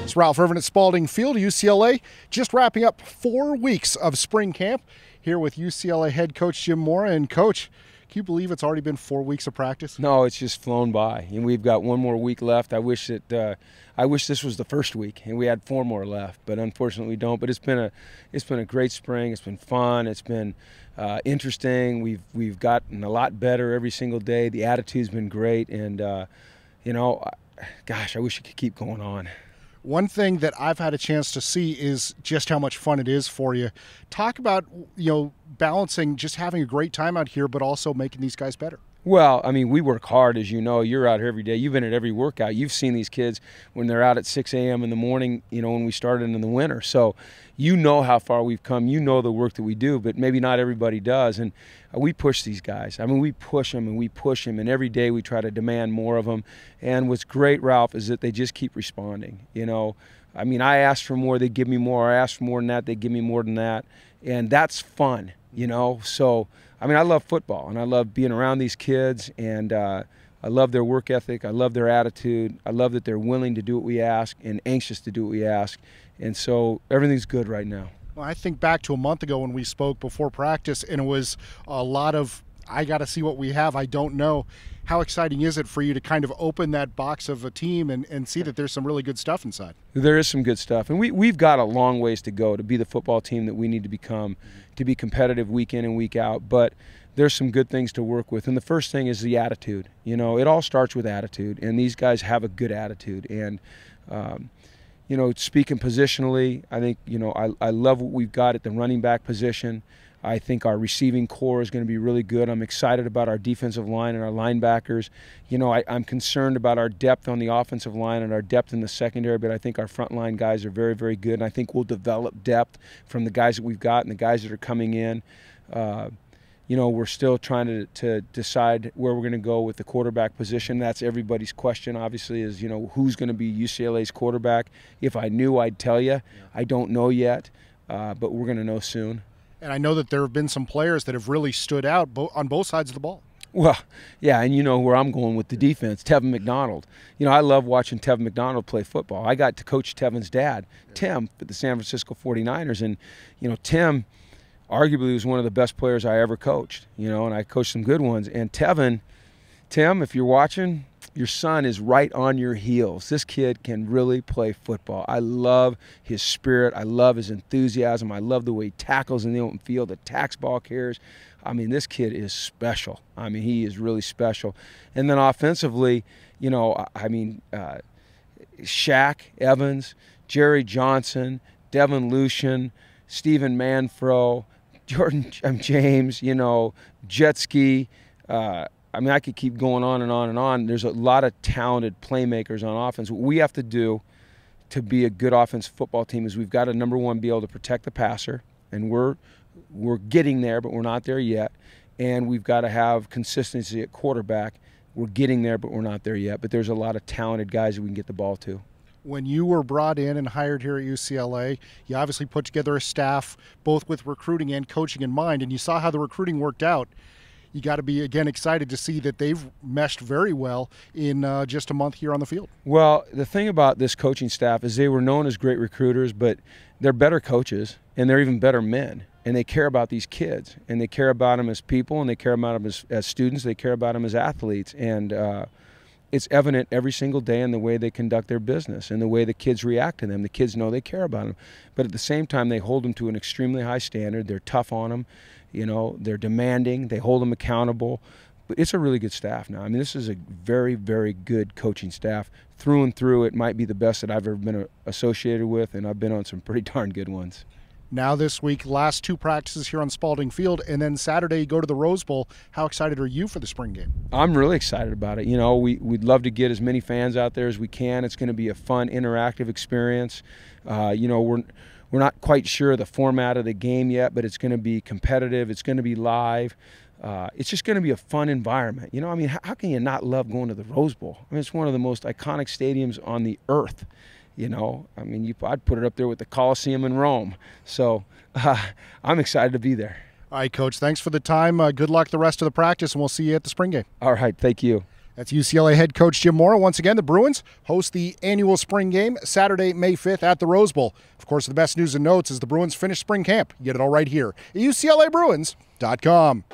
It's Ralph Irvin at Spalding Field, UCLA, just wrapping up 4 weeks of spring camp here with UCLA head coach Jim Mora. And Coach, can you believe it's already been 4 weeks of practice? No, it's just flown by, and we've got one more week left. I wish this was the first week, and we had 4 more left, but unfortunately we don't. But it's been a great spring. It's been fun. It's been interesting. We've gotten a lot better every single day. The attitude's been great, and gosh, I wish it could keep going on. One thing that I've had a chance to see is just how much fun it is for you. Talk about, balancing just having a great time out here, but also making these guys better. Well, I mean, we work hard, as you know. You're out here every day. You've been at every workout. You've seen these kids when they're out at 6 a.m. in the morning, when we started in the winter. So you know how far we've come. You know the work that we do, but maybe not everybody does. And we push these guys. I mean, we push them and we push them, and every day we try to demand more of them. And what's great, Ralph, is that they just keep responding. I mean, I ask for more, they give me more. I ask for more than that, they give me more than that. And that's fun, So, I mean, I love football, and I love being around these kids, and I love their work ethic. I love their attitude. I love that they're willing to do what we ask and anxious to do what we ask. And so everything's good right now. Well, I think back to a month ago when we spoke before practice, and it was a lot of, I got to see what we have, I don't know. How exciting is it for you to kind of open that box of a team and see that there's some really good stuff inside? There is some good stuff, and we've got a long ways to go to be the football team that we need to become, to be competitive week in and week out, but there's some good things to work with. And the first thing is the attitude. It all starts with attitude, and these guys have a good attitude. And speaking positionally, I think, I love what we've got at the running back position. I think our receiving core is going to be really good. I'm excited about our defensive line and our linebackers. I'm concerned about our depth on the offensive line and our depth in the secondary, but I think our front line guys are very, very good, and I think we'll develop depth from the guys that we've got and the guys that are coming in. We're still trying to decide where we're going to go with the quarterback position. That's everybody's question, obviously, is, who's going to be UCLA's quarterback. If I knew, I'd tell you. I don't know yet, but we're going to know soon. And I know that there have been some players that have really stood out on both sides of the ball. Well, yeah, and you know where I'm going with the defense, Tevin McDonald. I love watching Tevin McDonald play football. I got to coach Tevin's dad, Tim, at the San Francisco 49ers. And, Tim arguably was one of the best players I ever coached, and I coached some good ones. And Tim, if you're watching, your son is right on your heels. This kid can really play football. I love his spirit. I love his enthusiasm. I love the way he tackles in the open field, attacks ball carriers. I mean, this kid is special. I mean, he is really special. And then offensively, Shaq Evans, Jerry Johnson, Devin Lucian, Stephen Manfro, Jordan James, Jetski. I could keep going on and on and on. There's a lot of talented playmakers on offense. What we have to do to be a good offensive football team is we've got to, number one, be able to protect the passer, and we're getting there, but we're not there yet. And we've got to have consistency at quarterback. We're getting there, but we're not there yet. But there's a lot of talented guys that we can get the ball to. When you were brought in and hired here at UCLA, you obviously put together a staff both with recruiting and coaching in mind, and you saw how the recruiting worked out. You got to be, again, excited to see that they've meshed very well in just a month here on the field. Well, the thing about this coaching staff is they were known as great recruiters, but they're better coaches, and they're even better men. And they care about these kids, and they care about them as people, and they care about them as students. They care about them as athletes. And it's evident every single day in the way they conduct their business and the way the kids react to them. The kids know they care about them. But at the same time, they hold them to an extremely high standard. They're tough on them. They're demanding. They hold them accountable. But it's a really good staff now. I mean, this is a very, very good coaching staff. Through and through, it might be the best that I've ever been associated with, and I've been on some pretty darn good ones. Now this week, last 2 practices here on Spalding Field, and then Saturday you go to the Rose Bowl. How excited are you for the spring game? I'm really excited about it. We'd love to get as many fans out there as we can. It's going to be a fun, interactive experience. We're not quite sure the format of the game yet, but it's going to be competitive. It's going to be live. It's just going to be a fun environment. How can you not love going to the Rose Bowl? It's one of the most iconic stadiums on the earth. I'd put it up there with the Coliseum in Rome. So I'm excited to be there. All right, Coach, thanks for the time. Good luck the rest of the practice, and we'll see you at the spring game. All right, thank you. That's UCLA head coach Jim Mora. Once again, the Bruins host the annual spring game Saturday, May 5th at the Rose Bowl. Of course, the best news and notes is the Bruins finish spring camp. You get it all right here at UCLABruins.com.